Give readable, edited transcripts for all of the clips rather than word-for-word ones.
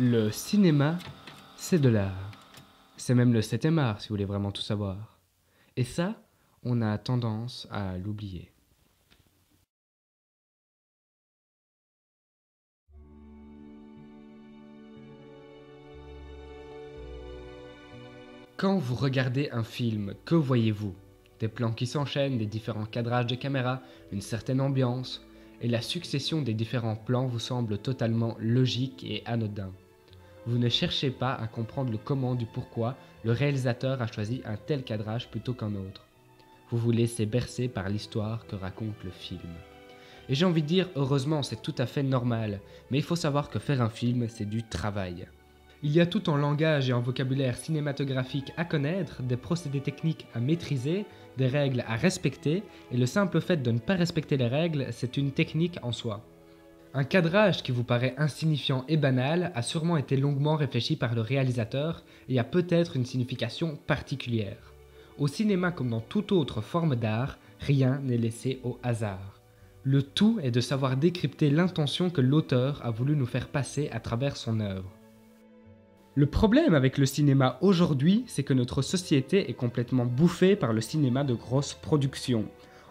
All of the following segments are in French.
Le cinéma, c'est de l'art. C'est même le 7e art, si vous voulez vraiment tout savoir. Et ça, on a tendance à l'oublier. Quand vous regardez un film, que voyez-vous? Des plans qui s'enchaînent, des différents cadrages de caméra, une certaine ambiance, et la succession des différents plans vous semble totalement logique et anodin. Vous ne cherchez pas à comprendre le comment du pourquoi le réalisateur a choisi un tel cadrage plutôt qu'un autre. Vous vous laissez bercer par l'histoire que raconte le film. Et j'ai envie de dire, heureusement, c'est tout à fait normal, mais il faut savoir que faire un film, c'est du travail. Il y a tout un langage et un vocabulaire cinématographique à connaître, des procédés techniques à maîtriser, des règles à respecter, et le simple fait de ne pas respecter les règles, c'est une technique en soi. Un cadrage qui vous paraît insignifiant et banal a sûrement été longuement réfléchi par le réalisateur et a peut-être une signification particulière. Au cinéma comme dans toute autre forme d'art, rien n'est laissé au hasard. Le tout est de savoir décrypter l'intention que l'auteur a voulu nous faire passer à travers son œuvre. Le problème avec le cinéma aujourd'hui, c'est que notre société est complètement bouffée par le cinéma de grosse production.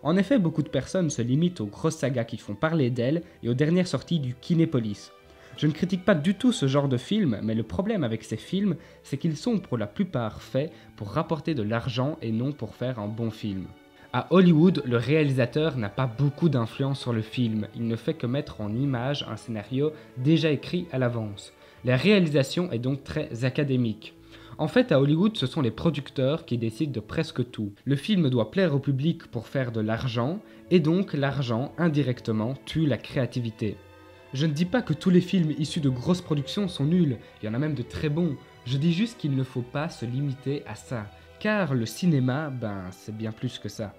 En effet, beaucoup de personnes se limitent aux grosses sagas qui font parler d'elles et aux dernières sorties du Kinépolis. Je ne critique pas du tout ce genre de films, mais le problème avec ces films, c'est qu'ils sont pour la plupart faits pour rapporter de l'argent et non pour faire un bon film. À Hollywood, le réalisateur n'a pas beaucoup d'influence sur le film, il ne fait que mettre en image un scénario déjà écrit à l'avance. La réalisation est donc très académique. En fait, à Hollywood, ce sont les producteurs qui décident de presque tout. Le film doit plaire au public pour faire de l'argent, et donc l'argent, indirectement, tue la créativité. Je ne dis pas que tous les films issus de grosses productions sont nuls, il y en a même de très bons. Je dis juste qu'il ne faut pas se limiter à ça. Car le cinéma, c'est bien plus que ça.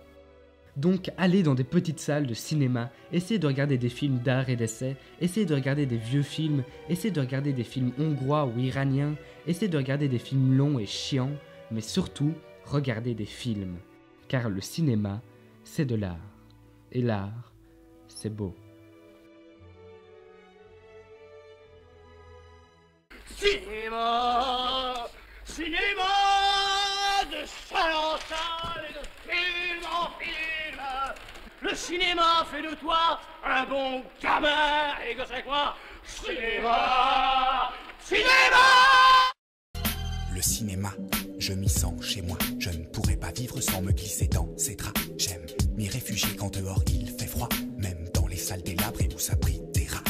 Donc allez dans des petites salles de cinéma, essayez de regarder des films d'art et d'essai, essayez de regarder des vieux films, essayez de regarder des films hongrois ou iraniens, essayez de regarder des films longs et chiants, mais surtout, regardez des films. Car le cinéma, c'est de l'art. Et l'art, c'est beau. Cinéma, cinéma, de salle en salle et de film en film. Le cinéma fait de toi un bon gamin. Et que c'est quoi? Cinéma, cinéma. Le cinéma, je m'y sens chez moi. Je ne pourrais pas vivre sans me glisser dans ces draps. J'aime m'y réfugier quand dehors il fait froid, même dans les salles délabrées où s'abritent des rats.